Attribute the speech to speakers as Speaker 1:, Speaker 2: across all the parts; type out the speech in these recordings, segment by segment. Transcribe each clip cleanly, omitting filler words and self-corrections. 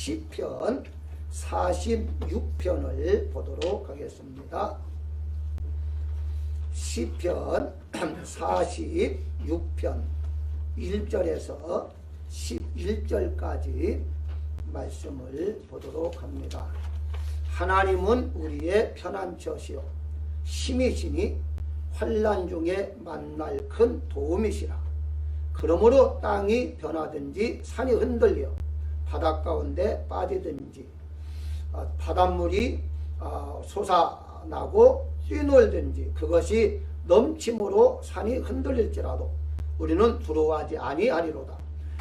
Speaker 1: 시편 46편을 보도록 하겠습니다. 시편 46편 1절에서 11절까지 말씀을 보도록 합니다. 하나님은 우리의 편안처시요 힘이시니 환난 중에 만날 큰 도움이시라. 그러므로 땅이 변하든지 산이 흔들려 바닷 가운데 빠지든지 바닷물이 솟아나고 뛰놀든지 그것이 넘침으로 산이 흔들릴지라도 우리는 두려워하지 아니하리로다.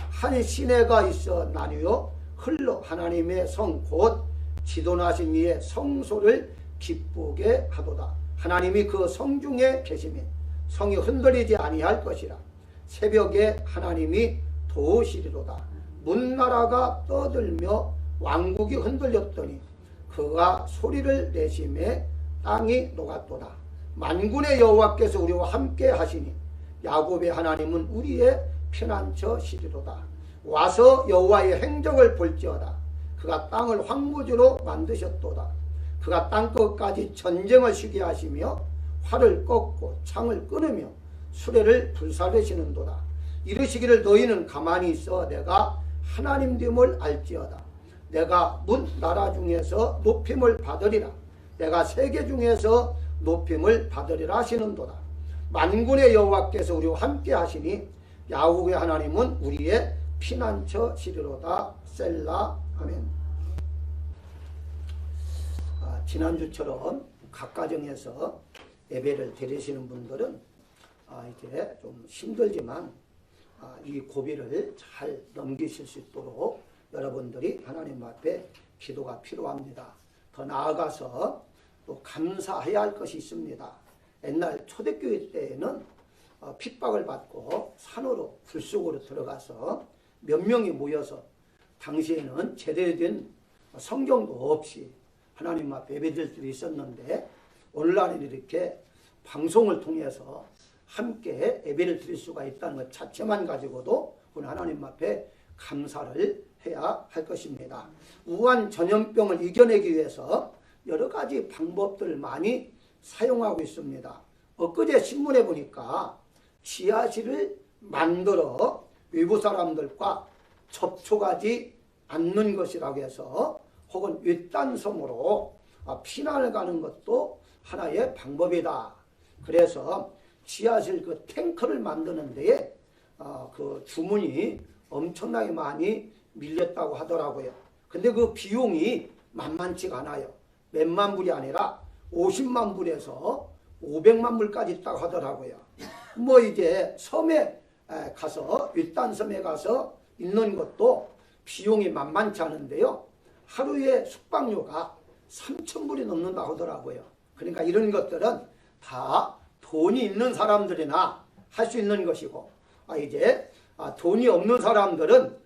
Speaker 1: 한 시내가 있어 나뉘어 흘러 하나님의 성 곧 지도나신 이의 성소를 기쁘게 하도다. 하나님이 그 성 중에 계시면 성이 흔들리지 아니할 것이라. 새벽에 하나님이 도우시리로다. 문나라가 떠들며 왕국이 흔들렸더니 그가 소리를 내심에 땅이 녹았도다. 만군의 여호와께서 우리와 함께 하시니 야곱의 하나님은 우리의 피난처시리로다. 와서 여호와의 행적을 볼지어다. 그가 땅을 황무지로 만드셨도다. 그가 땅끝까지 전쟁을 쉬게 하시며 활을 꺾고 창을 끊으며 수레를 불사르시는도다. 이르시기를 너희는 가만히 있어 내가 하나님 됨을 알지어다. 내가 문 나라 중에서 높임을 받으리라. 내가 세계 중에서 높임을 받으리라 하시는도다. 만군의 여호와께서 우리와 함께 하시니 야곱의 하나님은 우리의 피난처시리로다. 셀라. 아멘. 지난주처럼 각 가정에서 예배를 드리시는 분들은 이제 좀 힘들지만 이 고비를 잘 넘기실 수 있도록 여러분들이 하나님 앞에 기도가 필요합니다. 더 나아가서 또 감사해야 할 것이 있습니다. 옛날 초대교회 때에는 핍박을 받고 산으로 굴속으로 들어가서 몇 명이 모여서 당시에는 제대로 된 성경도 없이 하나님 앞에 예배드릴 때도 있었는데 오늘날은 이렇게 방송을 통해서 함께 예배를 드릴 수가 있다는 것 자체만 가지고도 오늘 하나님 앞에 감사를 해야 할 것입니다. 우한 전염병을 이겨내기 위해서 여러 가지 방법들을 많이 사용하고 있습니다. 엊그제 신문에 보니까 지하실을 만들어 외부 사람들과 접촉하지 않는 것이라고 해서 혹은 외딴섬으로 피난을 가는 것도 하나의 방법이다. 그래서 지하실 그 탱크를 만드는 데에 그 주문이 엄청나게 많이 밀렸다고 하더라고요. 근데 그 비용이 만만치가 않아요. 몇만 불이 아니라 50만 불에서 500만 불까지 있다고 하더라고요. 뭐 이제 섬에 가서 윗단섬에 가서 있는 것도 비용이 만만치 않은데요. 하루에 숙박료가 3,000불이 넘는다고 하더라고요. 그러니까 이런 것들은 다 돈이 있는 사람들이나 할 수 있는 것이고 이제 돈이 없는 사람들은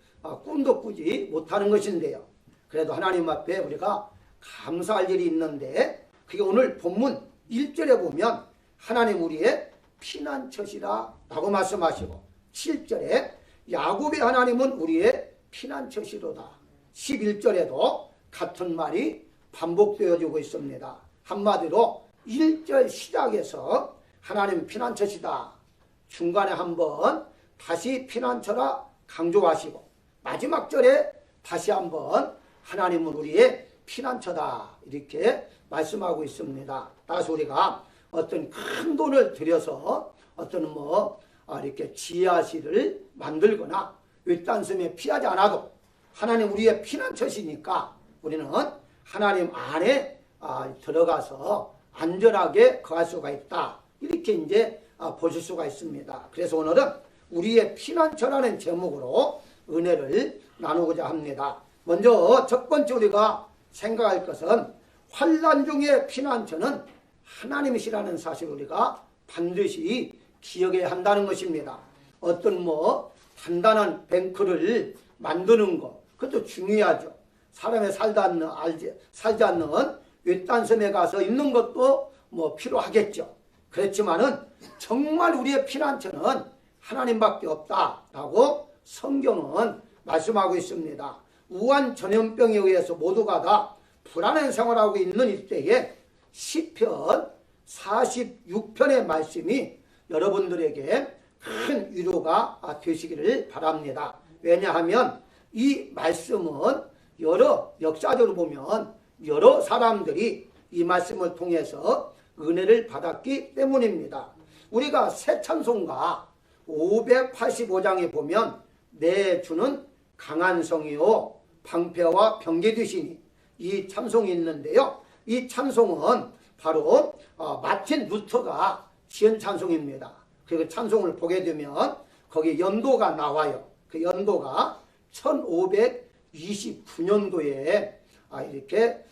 Speaker 1: 꿈도 꾸지 못하는 것인데요. 그래도 하나님 앞에 우리가 감사할 일이 있는데 그게 오늘 본문 1절에 보면 하나님 우리의 피난처시라 라고 말씀하시고 7절에 야곱의 하나님은 우리의 피난처시로다. 11절에도 같은 말이 반복되어지고 있습니다. 한마디로 1절 시작에서 하나님 피난처시다. 중간에 한번 다시 피난처라 강조하시고 마지막 절에 다시 한번 하나님은 우리의 피난처다 이렇게 말씀하고 있습니다. 따라서 우리가 어떤 큰 돈을 들여서 어떤 이렇게 지하실을 만들거나 윗단섬에 피하지 않아도 하나님 우리의 피난처시니까 우리는 하나님 안에 들어가서 안전하게 거할 수가 있다. 이렇게 이제 보실 수가 있습니다. 그래서 오늘은 우리의 피난처라는 제목으로 은혜를 나누고자 합니다. 먼저 첫 번째 우리가 생각할 것은 환난 중의 피난처는 하나님이시라는 사실을 우리가 반드시 기억해야 한다는 것입니다. 어떤 단단한 뱅크를 만드는 것 그것도 중요하죠. 사람의 살지 않는 윗단섬에 가서 있는 것도 필요하겠죠. 그렇지만은 정말 우리의 피난처는 하나님밖에 없다라고 성경은 말씀하고 있습니다. 우한 전염병에 의해서 모두가 다 불안한 생활하고 있는 이때에 시편 46편의 말씀이 여러분들에게 큰 위로가 되시기를 바랍니다. 왜냐하면 이 말씀은 역사적으로 보면 여러 사람들이 이 말씀을 통해서 은혜를 받았기 때문입니다. 우리가 새 찬송가 585장에 보면 내 주는 강한 성이요 방패와 병기 되시니 이 찬송이 있는데요. 이 찬송은 바로 마틴 루터가 지은 찬송입니다. 그리고 찬송을 보게 되면 거기 연도가 나와요. 그 연도가 1529년도에 이렇게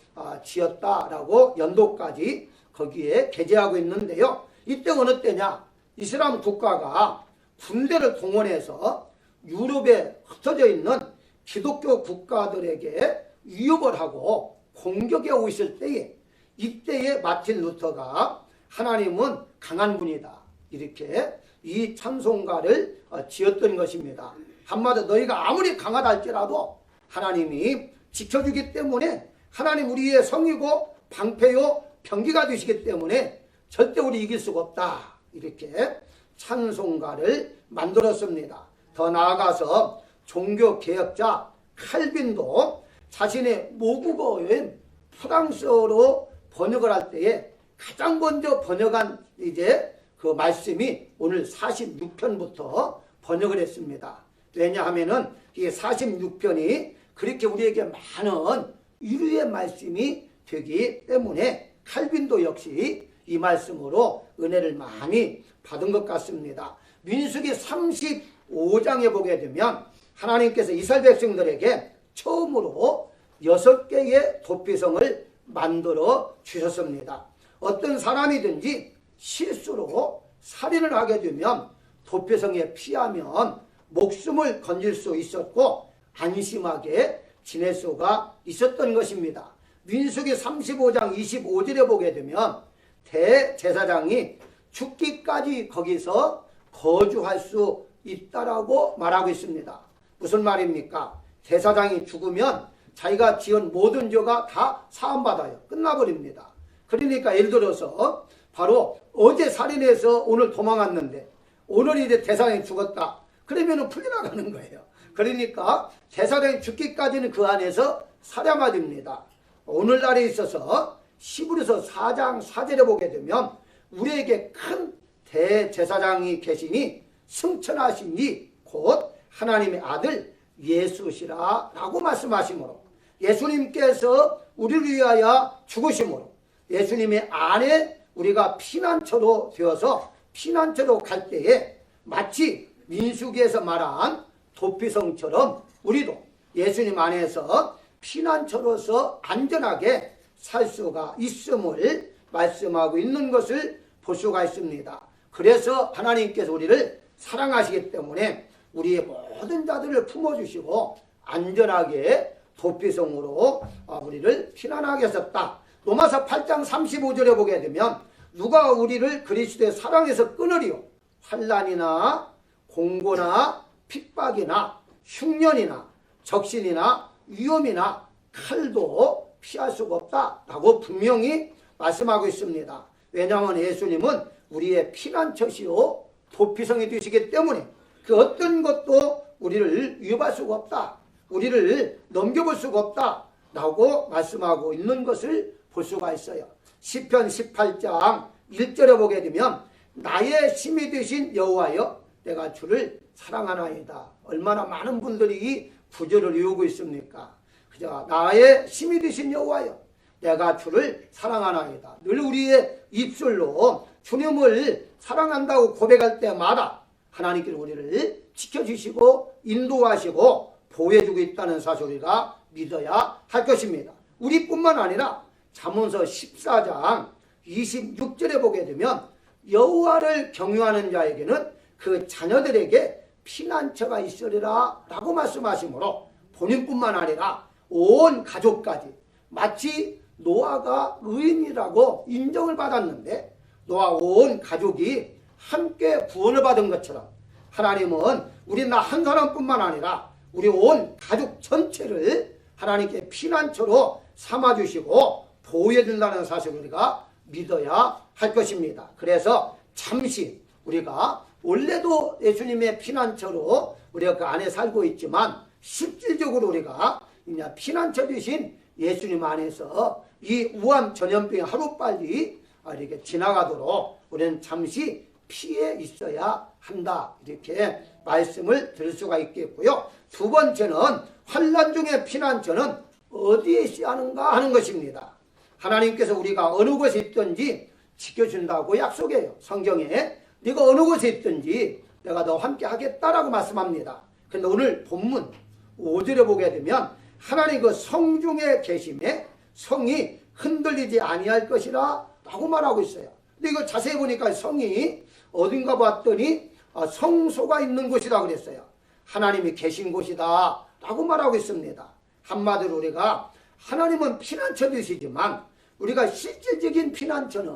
Speaker 1: 지었다라고 연도까지 거기에 게재하고 있는데요. 이때 어느 때냐? 이슬람 국가가 군대를 동원해서 유럽에 흩어져 있는 기독교 국가들에게 위협을 하고 공격해 오고 있을 때에 이때에 마틴 루터가 하나님은 강한 분이다 이렇게 이 찬송가를 지었던 것입니다. 한마디로 너희가 아무리 강하다 할지라도 하나님이 지켜주기 때문에 하나님 우리의 성이고 방패요 병기가 되시기 때문에 절대 우리 이길 수가 없다 이렇게 찬송가를 만들었습니다. 더 나아가서 종교개혁자 칼빈도 자신의 모국어인 프랑스어로 번역을 할 때에 가장 먼저 번역한 이제 그 말씀이 오늘 46편부터 번역을 했습니다. 왜냐하면은 이 46편이 그렇게 우리에게 많은 위로의 말씀이 되기 때문에 칼빈도 역시 이 말씀으로 은혜를 많이 받은 것 같습니다. 민수기 35장에 보게 되면 하나님께서 이스라엘 백성들에게 처음으로 6개의 도피성을 만들어 주셨습니다. 어떤 사람이든지 실수로 살인을 하게 되면 도피성에 피하면 목숨을 건질 수 있었고 안심하게 지낼 수가 있었던 것입니다. 민수기 35장 25절에 보게 되면 대제사장이 죽기까지 거기서 거주할 수 있다라고 말하고 있습니다. 무슨 말입니까? 제사장이 죽으면 자기가 지은 모든 죄가 다 사함받아요. 끝나버립니다. 그러니까 예를 들어서 바로 어제 살인해서 오늘 도망갔는데 오늘 이제 제사장이 죽었다. 그러면 풀려나가는 거예요. 그러니까 제사장이 죽기까지는 그 안에서 살아맞습니다. 오늘날에 있어서 히브리서 4장 4절에 보게 되면 우리에게 큰 대제사장이 계시니 승천하시니 곧 하나님의 아들 예수시라 라고 말씀하시므로 예수님께서 우리를 위하여 죽으심으로 예수님의 안에 우리가 피난처로 되어서 피난처로 갈 때에 마치 민수기에서 말한 도피성처럼 우리도 예수님 안에서 피난처로서 안전하게 살 수가 있음을 말씀하고 있는 것을 볼 수가 있습니다. 그래서 하나님께서 우리를 사랑하시기 때문에 우리의 모든 자들을 품어주시고 안전하게 도피성으로 우리를 피난하게 하셨다. 로마서 8장 35절에 보게 되면 누가 우리를 그리스도의 사랑에서 끊으리요? 환난이나 공고나 핍박이나 흉년이나 적신이나 위험이나 칼도 피할 수가 없다라고 분명히 말씀하고 있습니다. 왜냐하면 예수님은 우리의 피난처시요 도피성이 되시기 때문에 그 어떤 것도 우리를 위협할 수가 없다. 우리를 넘겨볼 수가 없다라고 말씀하고 있는 것을 볼 수가 있어요. 시편 18장 1절에 보게 되면 나의 힘이 되신 여호와여 내가 주를 사랑하나이다. 얼마나 많은 분들이 이 구절을 외우고 있습니까? 그저 나의 힘이 되신 여호와여 내가 주를 사랑하나이다. 늘 우리의 입술로 주님을 사랑한다고 고백할 때마다 하나님께서 우리를 지켜주시고 인도하시고 보호해주고 있다는 사실을 우리가 믿어야 할 것입니다. 우리뿐만 아니라 잠언서 14장 26절에 보게 되면 여호와를 경유하는 자에게는 그 자녀들에게 피난처가 있으리라 라고 말씀하시므로 본인뿐만 아니라 온 가족까지 마치 노아가 의인이라고 인정을 받았는데 노아 온 가족이 함께 구원을 받은 것처럼 하나님은 우리 나 한 사람뿐만 아니라 우리 온 가족 전체를 하나님께 피난처로 삼아주시고 보호해준다는 사실을 우리가 믿어야 할 것입니다. 그래서 잠시 우리가 원래도 예수님의 피난처로 우리가 그 안에 살고 있지만 실질적으로 우리가 이제 피난처 되신 예수님 안에서 이 우암 전염병이 하루빨리 이렇게 지나가도록 우리는 잠시 피해 있어야 한다. 이렇게 말씀을 들을 수가 있겠고요. 두 번째는 환난 중의 피난처는 어디에 있어야 하는가 하는 것입니다. 하나님께서 우리가 어느 곳에 있든지 지켜준다고 약속해요. 성경에 네가 어느 곳에 있든지 내가 너와 함께 하겠다라고 말씀합니다. 그런데 오늘 본문 5절에 보게 되면 하나님 그 성중에 계심에 성이 흔들리지 아니할 것이라 라고 말하고 있어요. 근데 이거 자세히 보니까 성이 어딘가 봤더니 성소가 있는 곳이라 그랬어요. 하나님이 계신 곳이다 라고 말하고 있습니다. 한마디로 우리가 하나님은 피난처 되시지만 우리가 실질적인 피난처는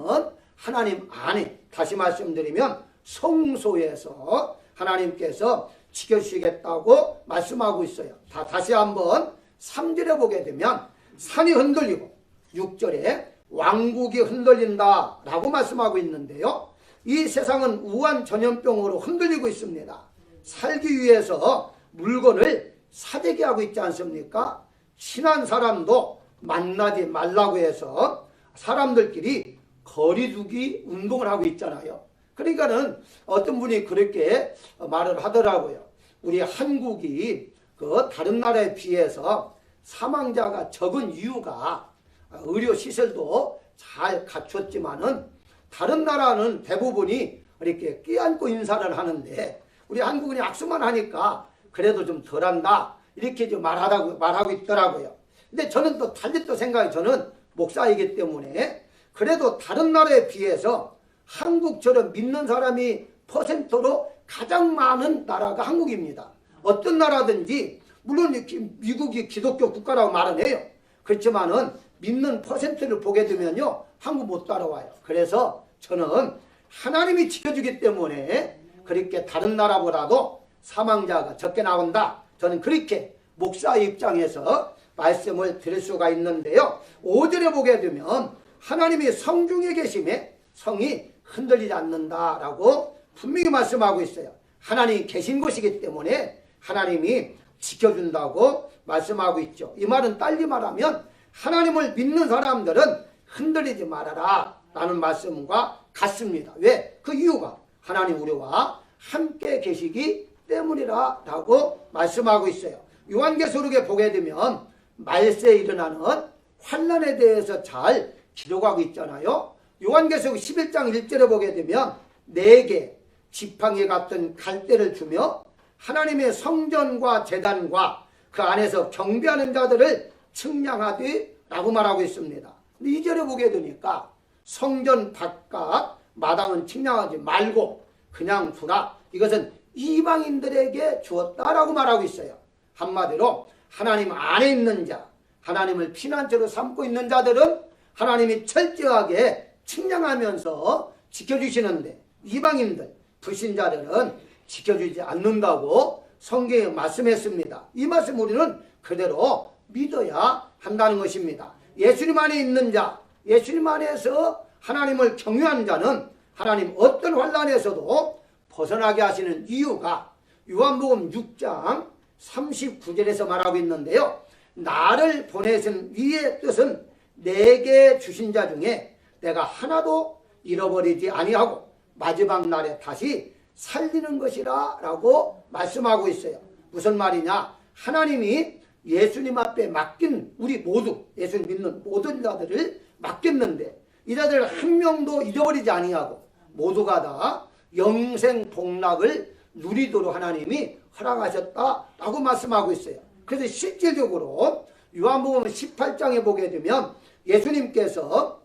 Speaker 1: 하나님 안에, 다시 말씀드리면 성소에서 하나님께서 지켜주시겠다고 말씀하고 있어요. 다시 한번 3절에 보게 되면 산이 흔들리고 6절에 왕국이 흔들린다 라고 말씀하고 있는데요. 이 세상은 우한 전염병으로 흔들리고 있습니다. 살기 위해서 물건을 사재기 하고 있지 않습니까? 친한 사람도 만나지 말라고 해서 사람들끼리 거리두기 운동을 하고 있잖아요. 그러니까는 어떤 분이 그렇게 말을 하더라고요. 우리 한국이 그 다른 나라에 비해서 사망자가 적은 이유가 의료시설도 잘 갖췄지만은 다른 나라는 대부분이 이렇게 끼안고 인사를 하는데 우리 한국은 악수만 하니까 그래도 좀 덜한다 이렇게 좀 말하고 있더라고요. 근데 저는 또 달리 또 생각이, 저는 목사이기 때문에 그래도 다른 나라에 비해서 한국처럼 믿는 사람이 퍼센트로 가장 많은 나라가 한국입니다. 어떤 나라든지 물론 미국이 기독교 국가라고 말은 해요. 그렇지만은 믿는 퍼센트를 보게 되면요 한국 못 따라와요. 그래서 저는 하나님이 지켜주기 때문에 그렇게 다른 나라보다도 사망자가 적게 나온다. 저는 그렇게 목사의 입장에서 말씀을 드릴 수가 있는데요. 5절에 보게 되면 하나님이 성중에 계심에 성이 흔들리지 않는다라고 분명히 말씀하고 있어요. 하나님이 계신 곳이기 때문에 하나님이 지켜준다고 말씀하고 있죠. 이 말은 딸리 말하면 하나님을 믿는 사람들은 흔들리지 말아라 라는 말씀과 같습니다. 왜? 그 이유가 하나님 우리와 함께 계시기 때문이라 라고 말씀하고 있어요. 요한계시록에 보게 되면 말세에 일어나는 환난에 대해서 잘 기록하고 있잖아요. 요한계시록 11장 1절에 보게 되면 네게 지팡이 같은 갈대를 주며 하나님의 성전과 제단과 그 안에서 경배하는 자들을 측량하되 라고 말하고 있습니다. 근데 2절에 보게 되니까 성전 바깥 마당은 측량하지 말고 그냥 두라. 이것은 이방인들에게 주었다라고 말하고 있어요. 한마디로 하나님 안에 있는 자, 하나님을 피난처로 삼고 있는 자들은 하나님이 철저하게 측량하면서 지켜주시는데 이방인들, 불신자들은 지켜주지 않는다고 성경에 말씀했습니다. 이 말씀 우리는 그대로 믿어야 한다는 것입니다. 예수님 안에 있는 자, 예수님 안에서 하나님을 경외하는 자는 하나님 어떤 환난에서도 벗어나게 하시는 이유가 요한복음 6장 39절에서 말하고 있는데요. 나를 보내신 이의 뜻은 내게 주신 자 중에 내가 하나도 잃어버리지 아니하고 마지막 날에 다시 살리는 것이라 라고 말씀하고 있어요. 무슨 말이냐? 하나님이 예수님 앞에 맡긴 우리 모두, 예수님 믿는 모든 자들을 맡겼는데 이 자들 한 명도 잃어버리지 아니하고 모두가 다 영생 복락을 누리도록 하나님이 허락하셨다라고 말씀하고 있어요. 그래서 실질적으로 요한복음 18장에 보게 되면 예수님께서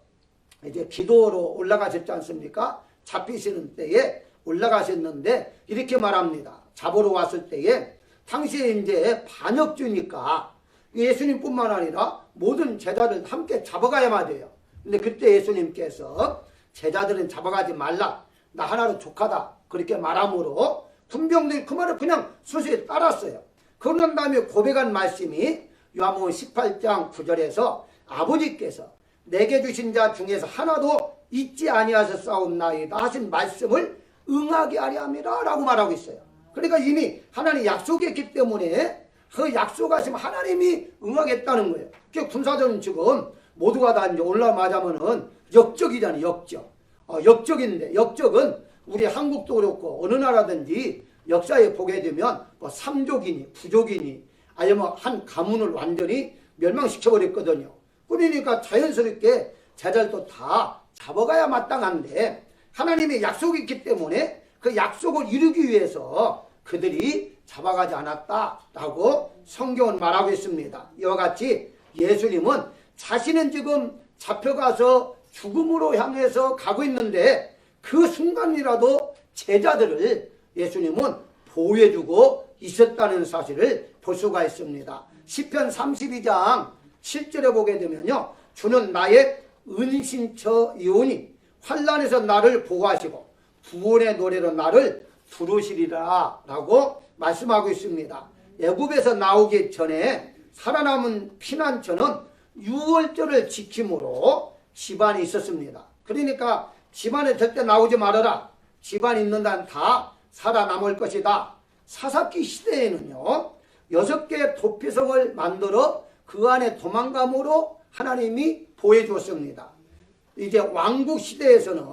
Speaker 1: 이제 기도로 올라가셨지 않습니까? 잡히시는 때에 올라가셨는데 이렇게 말합니다. 잡으러 왔을 때에 당시에 이제 반역주니까 예수님뿐만 아니라 모든 제자들 함께 잡아가야만 돼요. 근데 그때 예수님께서 제자들은 잡아가지 말라. 나 하나로 족하다. 그렇게 말함으로 군병들이 그 말을 그냥 수시에 따랐어요. 그런 다음에 고백한 말씀이 요한복음 18장 9절에서 아버지께서 내게 주신 자 중에서 하나도 잊지 아니하셨사옵나이다 하신 말씀을 응하게 하려 함이라 라고 말하고 있어요. 그러니까 이미 하나님 약속했기 때문에 그 약속하시면 하나님이 응하겠다는 거예요. 군사전 지금 모두가 다 이제 올라가자면은 역적이잖아요. 역적인데 역적은 우리 한국도 그렇고 어느 나라든지 역사에 보게 되면 뭐 삼족이니 부족이니 아니면 한 가문을 완전히 멸망시켜버렸거든요. 그러니까 자연스럽게 제자들도 다 잡아가야 마땅한데 하나님의 약속이 있기 때문에 그 약속을 이루기 위해서 그들이 잡아가지 않았다라고 성경은 말하고 있습니다. 이와 같이 예수님은 자신은 지금 잡혀가서 죽음으로 향해서 가고 있는데 그 순간이라도 제자들을 예수님은 보호해주고 있었다는 사실을 볼 수가 있습니다. 시편 32장 7절에 보게 되면요. 주는 나의 은신처이오니 환난에서 나를 보호하시고 구원의 노래로 나를 부르시리라 라고 말씀하고 있습니다. 애굽에서 나오기 전에 살아남은 피난처는 유월절을 지킴으로 집안이 있었습니다. 그러니까 집안에 절대 나오지 말아라. 집안 있는 한 다 살아남을 것이다. 사사기 시대에는요. 6개의 도피성을 만들어 그 안에 도망감으로 하나님이 보호해 주었습니다. 이제 왕국 시대에서는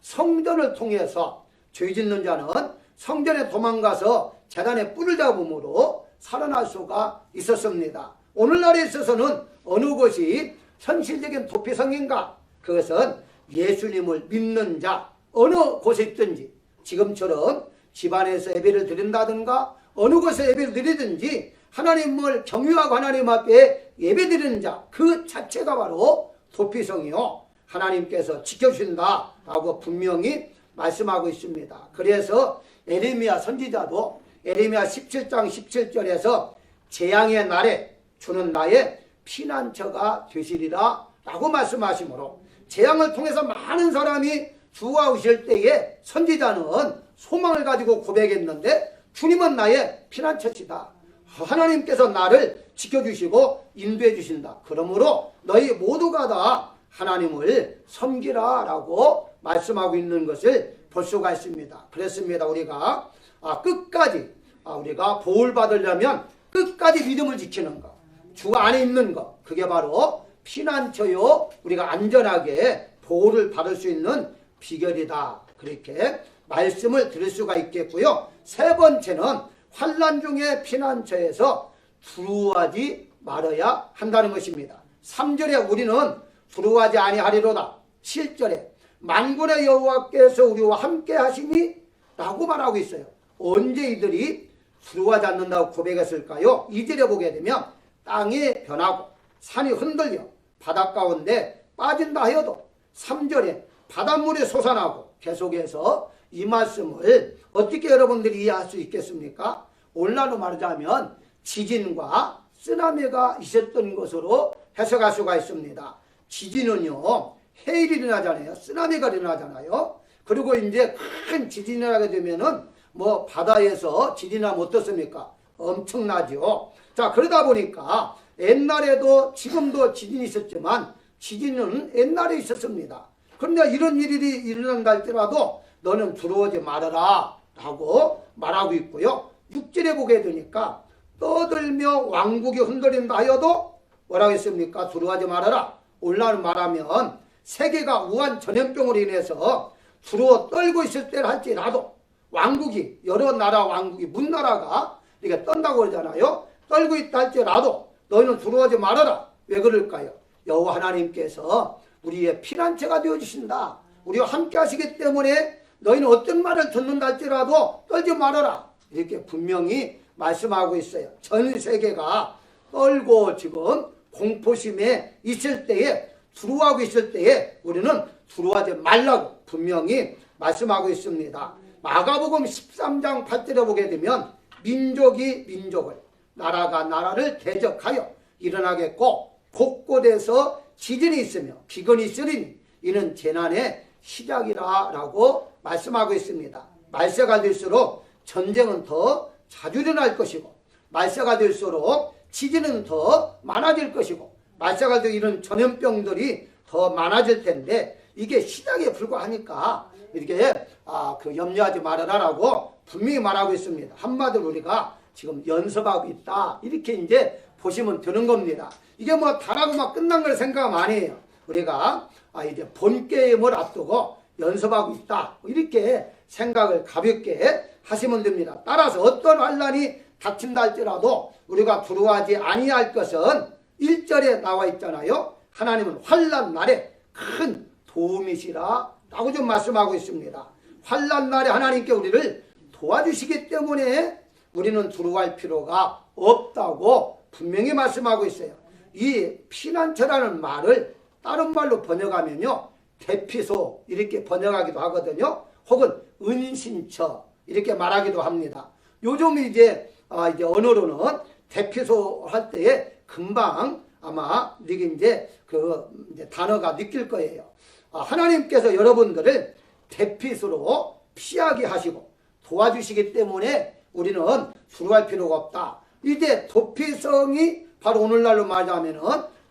Speaker 1: 성전을 통해서 죄 짓는 자는 성전에 도망가서 제단에 뿔을 잡음으로 살아날 수가 있었습니다. 오늘날에 있어서는 어느 것이 현실적인 도피성인가? 그것은 예수님을 믿는 자 어느 곳에 있든지 지금처럼 집안에서 예배를 드린다든가 어느 곳에 예배를 드리든지 하나님을 경유하고 하나님 앞에 예배드리는 자 그 자체가 바로 도피성이요 하나님께서 지켜주신다라고 분명히 말씀하고 있습니다. 그래서 에레미야 선지자도 에레미야 17장 17절에서 재앙의 날에 주는 나의 피난처가 되시리라 라고 말씀하시므로 재앙을 통해서 많은 사람이 주가 오실 때에 선지자는 소망을 가지고 고백했는데 주님은 나의 피난처시다. 하나님께서 나를 지켜주시고 인도해 주신다. 그러므로 너희 모두가 다 하나님을 섬기라 라고 말씀하고 있는 것을 볼 수가 있습니다. 그렇습니다. 우리가 끝까지 우리가 보호를 받으려면 끝까지 믿음을 지키는 것, 주 안에 있는 것, 그게 바로 피난처요 우리가 안전하게 보호를 받을 수 있는 비결이다. 그렇게 말씀을 들을 수가 있겠고요. 세 번째는 환난 중에 피난처에서 두려워하지 말아야 한다는 것입니다. 3절에 우리는 두려워하지 아니하리로다. 7절에 만군의 여호와께서 우리와 함께 하시니 라고 말하고 있어요. 언제 이들이 두려워하지 않는다고 고백했을까요? 2절에 보게 되면 땅이 변하고 산이 흔들려 바닷 가운데 빠진다 하여도 3절에 바닷물이 솟아나고 계속해서 이 말씀을 어떻게 여러분들이 이해할 수 있겠습니까? 오늘날로 말하자면 지진과 쓰나미가 있었던 것으로 해석할 수가 있습니다. 지진은요 해일이 일어나잖아요. 쓰나미가 일어나잖아요. 그리고 이제 큰 지진이 나게 되면은 뭐 바다에서 지진하면 어떻습니까? 엄청나죠. 자 그러다 보니까 옛날에도 지금도 지진이 있었지만 지진은 옛날에 있었습니다. 그런데 이런 일이 일어난다 할지라도 너는 두려워하지 말아라 라고 말하고 있고요. 6절에 보게 되니까 떠들며 왕국이 흔들린다 하여도 뭐라고 했습니까? 두려워하지 말아라. 오늘날 말하면 세계가 우한 전염병으로 인해서 두려워 떨고 있을 때를 할지라도 왕국이 여러 나라 왕국이 문나라가 이렇게 떤다고 그러잖아요. 떨고 있다 할지라도 너희는 두려워하지 말아라. 왜 그럴까요? 여호와 하나님께서 우리의 피난처가 되어주신다. 우리와 함께 하시기 때문에 너희는 어떤 말을 듣는다 할지라도 떨지 말아라. 이렇게 분명히 말씀하고 있어요. 전 세계가 떨고 지금 공포심에 있을 때에 두려워하고 있을 때에 우리는 두려워하지 말라고 분명히 말씀하고 있습니다. 마가복음 13장 8절에 보게 되면 민족이 민족을 나라가 나라를 대적하여 일어나겠고 곳곳에서 지진이 있으며 비근이 있으리니 이는 재난의 시작이라 라고 말씀하고 있습니다. 말세가 될수록 전쟁은 더 자주 일어날 것이고 말세가 될수록 지진은 더 많아질 것이고 말세가 되고 이런 전염병들이 더 많아질 텐데 이게 시작에 불과하니까 이렇게 그 염려하지 말아라라고 분명히 말하고 있습니다. 한마디로 우리가 지금 연습하고 있다 이렇게 이제 보시면 되는 겁니다. 이게 뭐 다라고 막 끝난 걸 생각 안 해요. 우리가 이제 본 게임을 앞두고 연습하고 있다 이렇게 생각을 가볍게 하시면 됩니다. 따라서 어떤 환란이 닥친다 할지라도 우리가 두려워하지 아니할 것은 1절에 나와 있잖아요. 하나님은 환란 날에 큰 도움이시라 라고 좀 말씀하고 있습니다. 환란 날에 하나님께 우리를 도와주시기 때문에 우리는 두려워할 필요가 없다고 분명히 말씀하고 있어요. 이 피난처라는 말을 다른 말로 번역하면요 대피소 이렇게 번역하기도 하거든요. 혹은 은신처 이렇게 말하기도 합니다. 요즘 이제 언어로는 대피소 할 때에 금방 아마 이게 이제 단어가 느낄 거예요. 하나님께서 여러분들을 대피소로 피하게 하시고 도와주시기 때문에 우리는 두려워할 필요가 없다. 이제 도피성이 바로 오늘날로 말하면은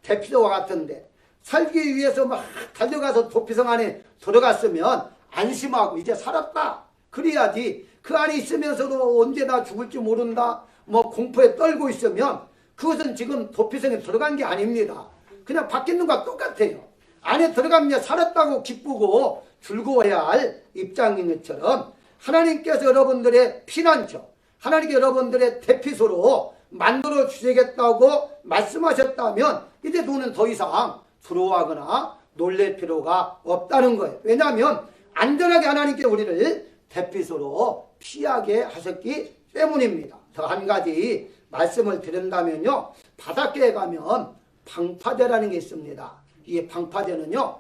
Speaker 1: 대피소와 같은데 살기 위해서 막 달려가서 도피성 안에 들어갔으면 안심하고 이제 살았다. 그래야지 그 안에 있으면서도 언제 나 죽을지 모른다. 뭐 공포에 떨고 있으면 그것은 지금 도피성에 들어간 게 아닙니다. 그냥 밖에 있는 것과 똑같아요. 안에 들어가면 살았다고 기쁘고 즐거워야 할 입장인 것처럼 하나님께서 여러분들의 피난처, 하나님께 여러분들의 대피소로 만들어 주시겠다고 말씀하셨다면 이제 너는 더 이상 두려워하거나 놀랄 필요가 없다는 거예요. 왜냐하면 안전하게 하나님께 우리를 대피소로 피하게 하셨기 때문입니다. 더 한 가지 말씀을 드린다면요. 바닷가에 가면 방파제라는 게 있습니다. 이 방파제는요.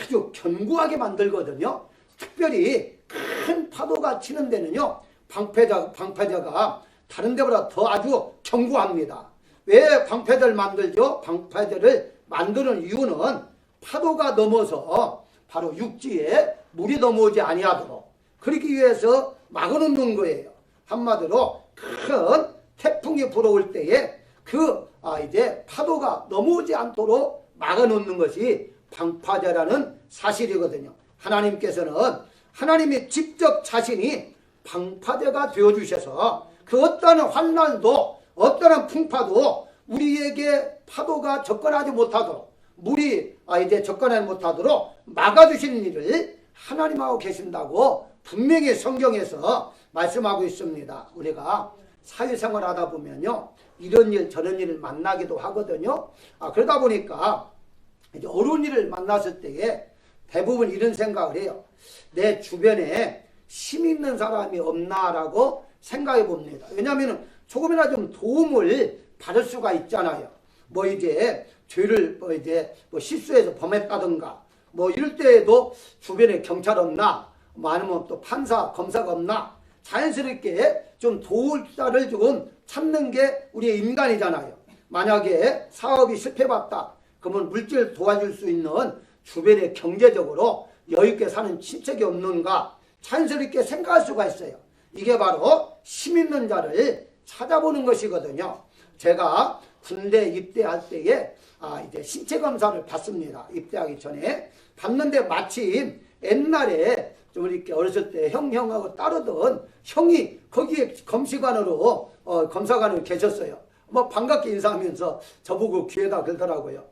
Speaker 1: 아주 견고하게 만들거든요. 특별히 큰 파도가 치는 데는요. 방파제가 다른 데보다 더 아주 견고합니다. 왜 방파제를 만들죠? 방파제를 만드는 이유는 파도가 넘어서 바로 육지에 물이 넘어오지 아니하도록 그러기 위해서 막아놓는 거예요. 한마디로 큰 태풍이 불어올 때에 이제 파도가 넘어오지 않도록 막아놓는 것이 방파제라는 사실이거든요. 하나님께서는 하나님이 직접 자신이 방파제가 되어주셔서 그 어떠한 환난도 어떠한 풍파도 우리에게 파도가 접근하지 못하도록 물이 이제 접근하지 못하도록 막아주시는 일을 하나님하고 계신다고 분명히 성경에서 말씀하고 있습니다. 우리가 사회생활 하다 보면요 이런 일 저런 일을 만나기도 하거든요. 그러다 보니까 이제 어려운 일을 만났을 때에 대부분 이런 생각을 해요. 내 주변에 힘 있는 사람이 없나라고 생각해 봅니다. 왜냐하면 조금이나 좀 도움을 받을 수가 있잖아요. 뭐 이제 죄를 실수해서 범했다든가 뭐 이럴 때에도 주변에 경찰 없나 뭐 아니면 또 판사 검사가 없나 자연스럽게 좀 도울 자를 조금 찾는 게 우리의 인간이잖아요. 만약에 사업이 실패봤다 그러면 물질 도와줄 수 있는 주변에 경제적으로 여유있게 사는 친척이 없는가 자연스럽게 생각할 수가 있어요. 이게 바로 힘 있는 자를 찾아보는 것이거든요. 제가 군대 입대할 때에 이제 신체 검사를 받습니다. 입대하기 전에 받는데 마침 옛날에 좀 이렇게 어렸을 때 형하고 따르던 형이 거기에 검사관으로 계셨어요. 뭐 반갑게 인사하면서 저보고 귀에다 그러더라고요.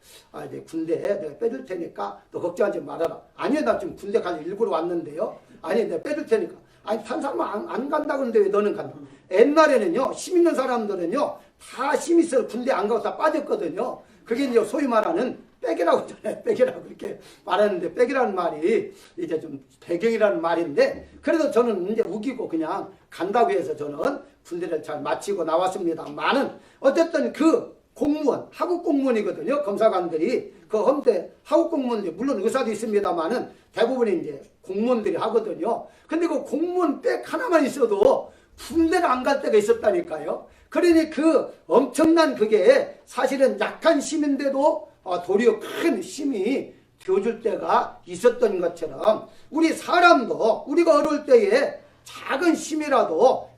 Speaker 1: 이제 군대 내가 빼줄 테니까 너 걱정하지 말아라. 아니요, 나 지금 군대 가서 일부러 왔는데요. 아니, 내가 빼줄 테니까. 아니, 탄 사람은 안 간다 그러는데 왜 너는 간다? 옛날에는요, 힘 있는 사람들은요, 다 힘 있어서 군대 안 가고 다 빠졌거든요. 그게 이제 소위 말하는 빼기라고 하잖아요. 빼기라고 이렇게 말하는데, 빼기라는 말이 이제 좀 배경이라는 말인데, 그래도 저는 이제 우기고 그냥 간다고 해서 저는 군대를 잘 마치고 나왔습니다만은, 어쨌든 그 공무원, 하급 공무원이거든요. 검사관들이. 그 헌데 하급 공무원들, 물론 의사도 있습니다만은 대부분이 이제 공무원들이 하거든요. 근데 그 공무원 백 하나만 있어도 군대를 안 갈 때가 있었다니까요. 그러니 그 엄청난 그게 사실은 약한 힘인데도 도리어 큰 힘이 되어줄 때가 있었던 것처럼 우리 사람도 우리가 어려울 때에 작은 힘이라도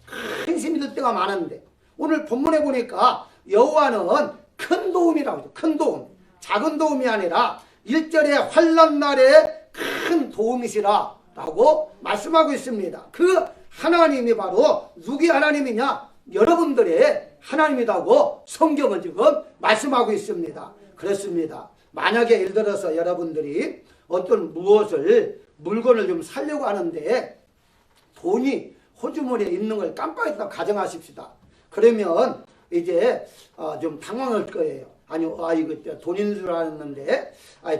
Speaker 1: 큰 힘이 될 때가 많은데 오늘 본문에 보니까 여호와는 큰 도움이라고 하죠. 큰 도움. 작은 도움이 아니라 1절에 환난 날에 큰 도움이시라 라고 말씀하고 있습니다. 그 하나님이 바로 누구의 하나님이냐? 여러분들의 하나님이라고 성경은 지금 말씀하고 있습니다. 그렇습니다. 만약에 예를 들어서 여러분들이 어떤 물건을 좀 사려고 하는데 돈이 호주머니에 있는 걸 깜빡했다고 가정하십시다. 그러면 이제 좀 당황할 거예요. 아니, 이거 돈 있는 줄 알았는데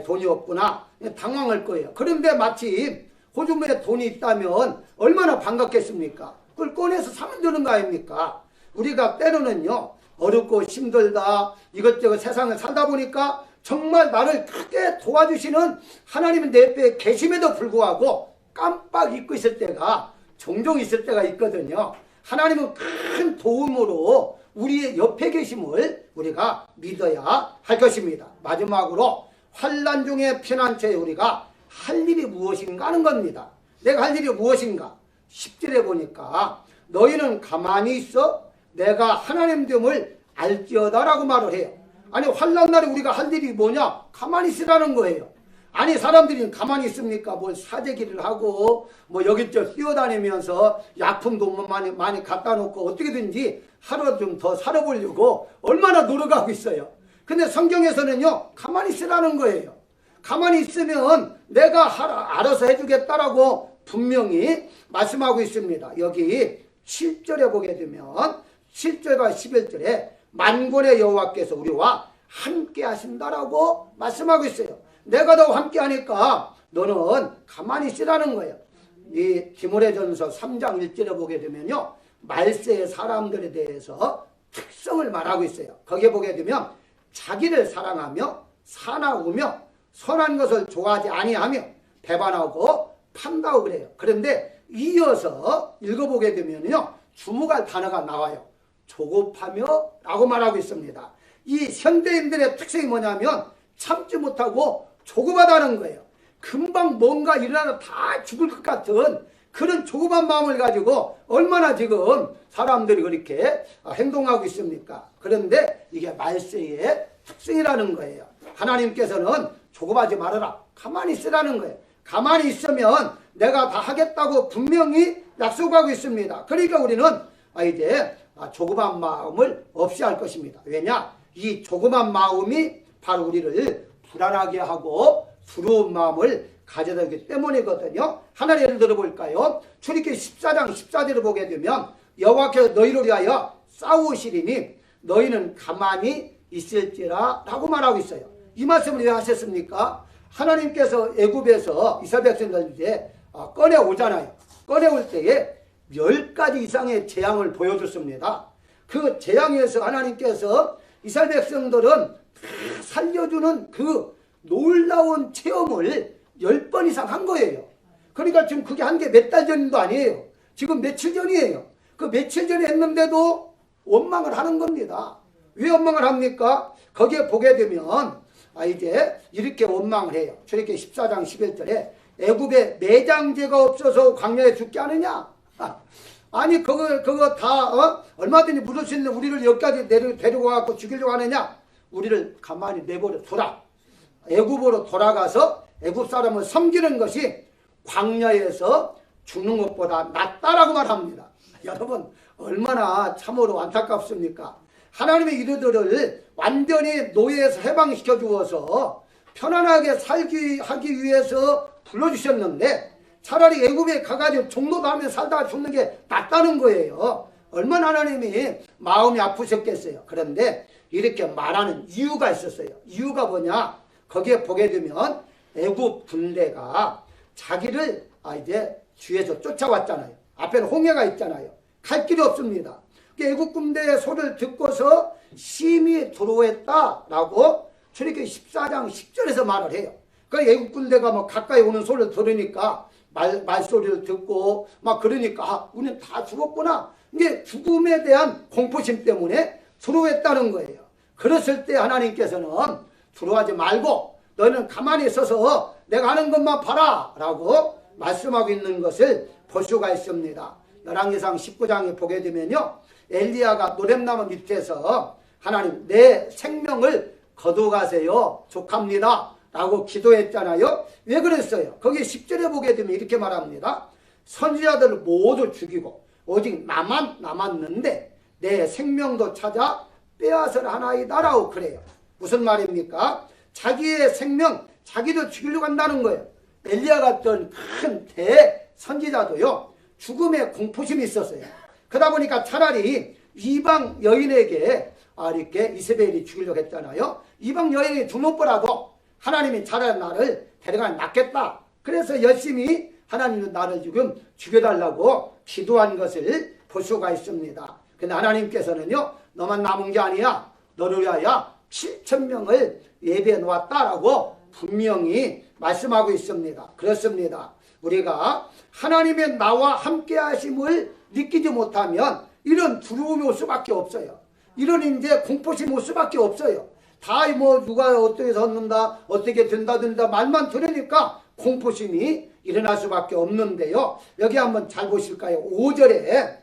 Speaker 1: 돈이 없구나. 당황할 거예요. 그런데 마침 호주머니에 돈이 있다면 얼마나 반갑겠습니까? 그걸 꺼내서 사면 되는 거 아닙니까? 우리가 때로는요, 어렵고 힘들다, 이것저것 세상을 살다 보니까 정말 나를 크게 도와주시는 하나님은 내 옆에 계심에도 불구하고 깜빡 잊고 있을 때가 종종 있을 때가 있거든요. 하나님은 큰 도움으로 우리의 옆에 계심을 우리가 믿어야 할 것입니다. 마지막으로 환난 중에 피난처에 우리가 할 일이 무엇인가 하는 겁니다. 내가 할 일이 무엇인가? 10절에 보니까 너희는 가만히 있어 내가 하나님 됨을 알지어다 라고 말을 해요. 아니, 환난 날에 우리가 할 일이 뭐냐? 가만히 있으라는 거예요. 아니, 사람들이 가만히 있습니까? 뭘 사재기를 하고 뭐 여기저기 뛰어다니면서 약품도 많이 갖다 놓고 어떻게든지 하루 좀 더 살아보려고 얼마나 노력하고 있어요. 근데 성경에서는요, 가만히 있으라는 거예요. 가만히 있으면 내가 알아서 해주겠다라고 분명히 말씀하고 있습니다. 여기 7절에 보게 되면 7절과 11절에 만군의 여호와께서 우리와 함께 하신다라고 말씀하고 있어요. 내가 너 함께 하니까 너는 가만히 있으라는 거예요. 이 디모데전서 3장 1절에 보게 되면요, 말세의 사람들에 대해서 특성을 말하고 있어요. 거기에 보게 되면 자기를 사랑하며 사나우며 선한 것을 좋아하지 아니하며 배반하고 판다고 그래요. 그런데 이어서 읽어보게 되면요, 주목할 단어가 나와요. 조급하며 라고 말하고 있습니다. 이 현대인들의 특성이 뭐냐면 참지 못하고 조급하다는 거예요. 금방 뭔가 일어나서 다 죽을 것 같은 그런 조급한 마음을 가지고 얼마나 지금 사람들이 그렇게 행동하고 있습니까? 그런데 이게 말세의 특성이라는 거예요. 하나님께서는 조급하지 말아라. 가만히 있으라는 거예요. 가만히 있으면 내가 다 하겠다고 분명히 약속하고 있습니다. 그러니까 우리는 이제 조급한 마음을 없이 할 것입니다. 왜냐? 이 조급한 마음이 바로 우리를 불안하게 하고 두려운 마음을 가져다기 때문이거든요. 하나를 예를 들어볼까요? 출애굽기 14장 14절을 보게 되면 여호와께서 너희를 위하여 싸우시리니 너희는 가만히 있을지라 라고 말하고 있어요. 이 말씀을 왜 하셨습니까? 하나님께서 애굽에서 이스라엘 백성들 이제 꺼내오잖아요. 꺼내올 때에 10가지 이상의 재앙을 보여줬습니다. 그 재앙에서 하나님께서 이스라엘 백성들은 살려주는 그 놀라운 체험을 10번 이상 한 거예요. 그러니까 지금 그게 한 게 몇 달 전도 아니에요. 지금 며칠 전이에요. 그 며칠 전에 했는데도 원망을 하는 겁니다. 왜 원망을 합니까? 거기에 보게 되면 이제 이렇게 원망을 해요. 출애굽기 14장 11절에 애굽에 매장제가 없어서 광야에 죽게 하느냐? 아니 그거 다 얼마든지 묻을 수 있는 우리를 여기까지 데리고 와서 죽이려고 하느냐? 우리를 가만히 내버려 둬라. 애굽으로 돌아가서 애굽 사람을 섬기는 것이 광야에서 죽는 것보다 낫다라고 말합니다. 여러분 얼마나 참으로 안타깝습니까? 하나님의 이르들을 완전히 노예에서 해방시켜 주어서 편안하게 하기 위해서 불러주셨는데 차라리 애굽에 가가지고 종로도 하며 살다가 죽는 게 낫다는 거예요. 얼마나 하나님이 마음이 아프셨겠어요. 그런데 이렇게 말하는 이유가 있었어요. 이유가 뭐냐? 거기에 보게 되면 애굽 군대가 자기를 이제 뒤에서 쫓아왔잖아요. 앞에는 홍해가 있잖아요. 갈 길이 없습니다. 애굽 군대의 소리를 듣고서 심히 두려워했다라고 출애굽기 14장 10절에서 말을 해요. 그 애굽 군대가 뭐 가까이 오는 소리를 들으니까 말소리를 듣고 막 그러니까 우리는 다 죽었구나. 이게 죽음에 대한 공포심 때문에 두려워했다는 거예요. 그랬을 때 하나님께서는 두려워하지 말고 너는 가만히 서서 내가 하는 것만 봐라 라고 말씀하고 있는 것을 볼 수가 있습니다. 열왕기상 19장에 보게 되면요, 엘리야가 노렘나무 밑에서 하나님 내 생명을 거둬가세요 족합니다 라고 기도했잖아요. 왜 그랬어요? 거기 10절에 보게 되면 이렇게 말합니다. 선지자들을 모두 죽이고 오직 나만 남았는데 내 생명도 찾아 빼앗을 하나이다 라고 그래요. 무슨 말입니까? 자기의 생명 자기도 죽이려고 한다는 거예요. 엘리야 같은 큰 대선지자도요 죽음의 공포심이 있었어요. 그러다 보니까 차라리 이방 여인에게 이렇게 이세벨이 죽이려고 했잖아요. 이방 여인이 죽는 거라도 하나님이 차라리 나를 데려가 낫겠다. 그래서 열심히 하나님은 나를 지금 죽여달라고 기도한 것을 볼 수가 있습니다. 근데 하나님께서는요 너만 남은 게 아니야. 너를 위하여 7,000명을 예배해 놓았다라고 분명히 말씀하고 있습니다. 그렇습니다. 우리가 하나님의 나와 함께 하심을 느끼지 못하면 이런 두려움이 올 수밖에 없어요. 이런 이제 공포심이 올 수밖에 없어요. 다 뭐 누가 어떻게 섰는다 어떻게 된다 말만 들으니까 공포심이 일어날 수밖에 없는데요. 여기 한번 잘 보실까요? 5절에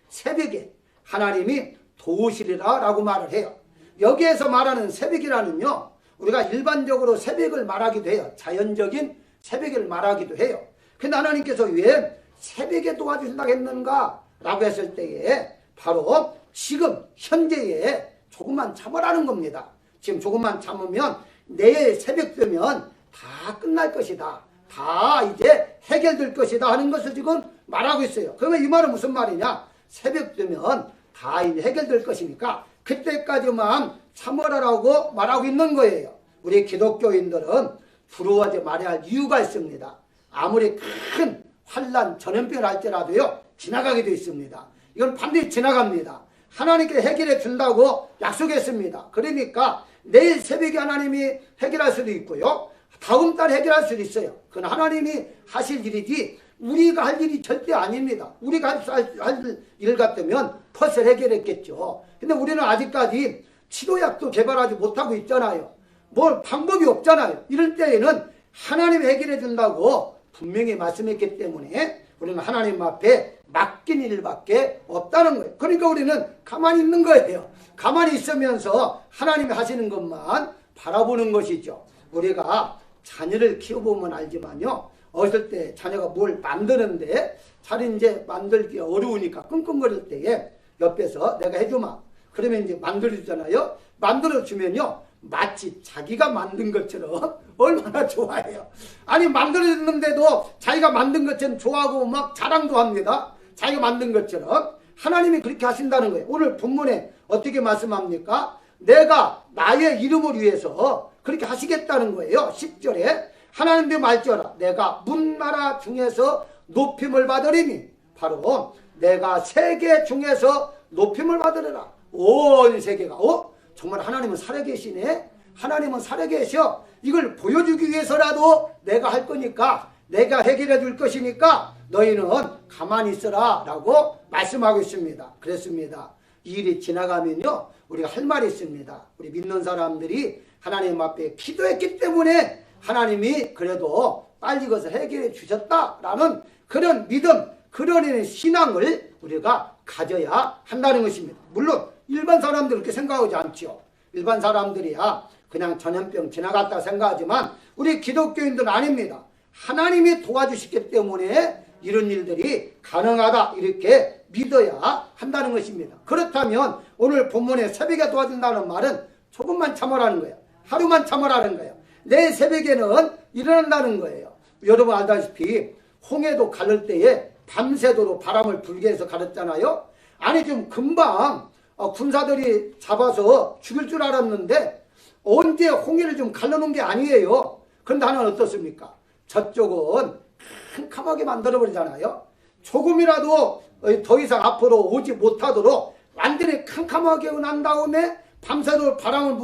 Speaker 1: 새벽에 하나님이 도우시리라 라고 말을 해요. 여기에서 말하는 새벽이라는요 우리가 일반적으로 새벽을 말하기도 해요. 자연적인 새벽을 말하기도 해요. 근데 하나님께서 왜 새벽에 도와주신다고 했는가 라고 했을 때에 바로 지금 현재에 조금만 참으라는 겁니다. 지금 조금만 참으면 내일 새벽 되면 다 끝날 것이다. 다 이제 해결될 것이다 하는 것을 지금 말하고 있어요. 그러면 이 말은 무슨 말이냐? 새벽 되면 다 이제 해결될 것이니까 그때까지만 참으라라고 말하고 있는 거예요. 우리 기독교인들은 부러워하지 말아야 할 이유가 있습니다. 아무리 큰 환난 전염병을 할지라도요 지나가게 되어 있습니다. 이건 반드시 지나갑니다. 하나님께 해결해 준다고 약속했습니다. 그러니까 내일 새벽에 하나님이 해결할 수도 있고요 다음 달 해결할 수도 있어요. 그건 하나님이 하실 일이지 우리가 할 일이 절대 아닙니다. 우리가 할 일 같으면 벌써 해결했겠죠. 근데 우리는 아직까지 치료약도 개발하지 못하고 있잖아요. 뭘 방법이 없잖아요. 이럴 때에는 하나님이 해결해 준다고 분명히 말씀했기 때문에 우리는 하나님 앞에 맡긴 일밖에 없다는 거예요. 그러니까 우리는 가만히 있는 거예요. 가만히 있으면서 하나님이 하시는 것만 바라보는 것이죠. 우리가 자녀를 키워보면 알지만요 어릴 때 자녀가 뭘 만드는데 잘 이제 만들기 어려우니까 끙끙거릴 때에 옆에서 내가 해주마 그러면 이제 만들어주잖아요. 만들어주면요 마치 자기가 만든 것처럼 얼마나 좋아해요. 아니 만들어줬는데도 자기가 만든 것처럼 좋아하고 막 자랑도 합니다. 자기가 만든 것처럼 하나님이 그렇게 하신다는 거예요. 오늘 본문에 어떻게 말씀합니까? 내가 나의 이름을 위해서 그렇게 하시겠다는 거예요. 10절에 하나님도 말지어라 내가 문나라 중에서 높임을 받으리니 바로 내가 세계 중에서 높임을 받으리라. 온 세계가 정말 하나님은 살아계시네. 하나님은 살아계셔. 이걸 보여주기 위해서라도 내가 할 거니까 내가 해결해 줄 것이니까 너희는 가만히 있어라 라고 말씀하고 있습니다. 그렇습니다. 이 일이 지나가면요 우리가 할 말이 있습니다. 우리 믿는 사람들이 하나님 앞에 기도했기 때문에 하나님이 그래도 빨리 이것을 해결해 주셨다라는 그런 믿음, 그런 신앙을 우리가 가져야 한다는 것입니다. 물론 일반 사람들은 그렇게 생각하지 않죠. 일반 사람들이야 그냥 전염병 지나갔다 생각하지만 우리 기독교인들은 아닙니다. 하나님이 도와주시기 때문에 이런 일들이 가능하다 이렇게 믿어야 한다는 것입니다. 그렇다면 오늘 본문에 새벽에 도와준다는 말은 조금만 참으라는 거예요. 하루만 참으라는 거예요. 내일 새벽에는 일어난다는 거예요. 여러분 알다시피 홍해도 가를 때에 밤새도록 바람을 불게 해서 가렸잖아요. 아니 좀 금방 군사들이 잡아서 죽일 줄 알았는데 언제 홍해를 좀 갈라놓은 게 아니에요. 그런데 하나는 어떻습니까? 저쪽은 캄캄하게 만들어버리잖아요. 조금이라도 더 이상 앞으로 오지 못하도록 완전히 캄캄하게 난 다음에 밤새도록 바람을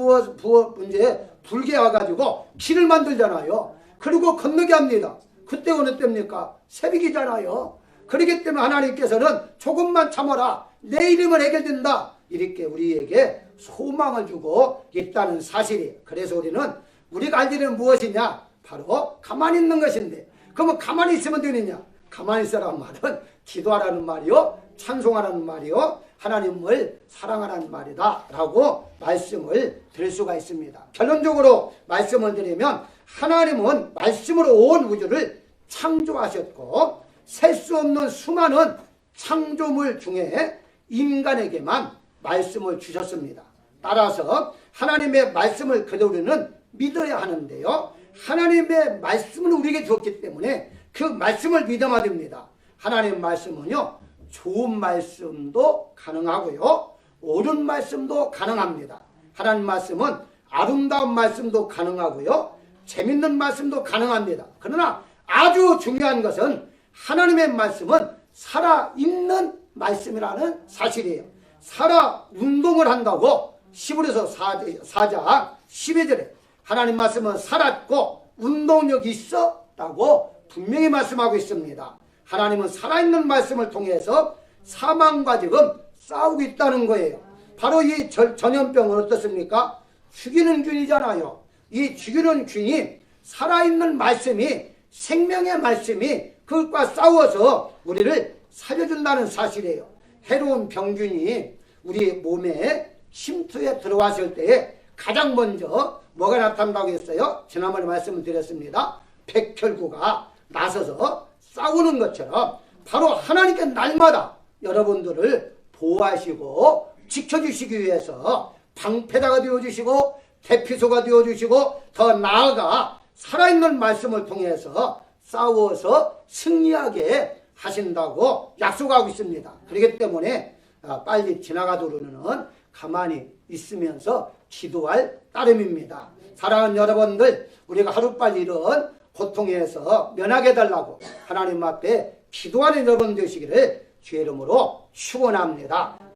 Speaker 1: 이제 불게 와가지고 길을 만들잖아요. 그리고 건너게 합니다. 그때 어느 때입니까? 새벽이잖아요. 그렇기 때문에 하나님께서는 조금만 참아라. 내 이름은 해결된다. 이렇게 우리에게 소망을 주고 있다는 사실이에요. 그래서 우리는 우리가 할 일은 무엇이냐? 바로 가만히 있는 것인데 그러면 가만히 있으면 되느냐? 가만히 있으라는 말은 기도하라는 말이요, 찬송하라는 말이요, 하나님을 사랑하라는 말이다 라고 말씀을 드릴 수가 있습니다. 결론적으로 말씀을 드리면 하나님은 말씀으로 온 우주를 창조하셨고 셀 수 없는 수많은 창조물 중에 인간에게만 말씀을 주셨습니다. 따라서 하나님의 말씀을 그대로는 믿어야 하는데요. 하나님의 말씀을 우리에게 주었기 때문에 그 말씀을 믿어야 됩니다. 하나님의 말씀은요, 좋은 말씀도 가능하고요, 옳은 말씀도 가능합니다. 하나님 말씀은 아름다운 말씀도 가능하고요, 재밌는 말씀도 가능합니다. 그러나 아주 중요한 것은 하나님의 말씀은 살아있는 말씀이라는 사실이에요. 살아 운동을 한다고 히브리서 4장 12절에 하나님 말씀은 살았고 운동력이 있어 라고 분명히 말씀하고 있습니다. 하나님은 살아있는 말씀을 통해서 사망과 지금 싸우고 있다는 거예요. 바로 이 전염병은 어떻습니까? 죽이는 균이잖아요. 이 죽이는 균이 살아있는 말씀이, 생명의 말씀이 그것과 싸워서 우리를 살려준다는 사실이에요. 해로운 병균이 우리 몸에 침투에 들어왔을 때에 가장 먼저 뭐가 나타난다고 했어요? 지난번에 말씀을 드렸습니다. 백혈구가 나서서 싸우는 것처럼 바로 하나님께 날마다 여러분들을 보호하시고 지켜주시기 위해서 방패자가 되어주시고 대피소가 되어주시고 더 나아가 살아있는 말씀을 통해서 싸워서 승리하게 하신다고 약속하고 있습니다. 그렇기 때문에 빨리 지나가도록는 가만히 있으면서 기도할 따름입니다. 사랑하는 여러분들, 우리가 하루빨리 이런 고통에서 면하게 해달라고 하나님 앞에 기도하는 여러분 되시기를 주의 이름으로 축원합니다.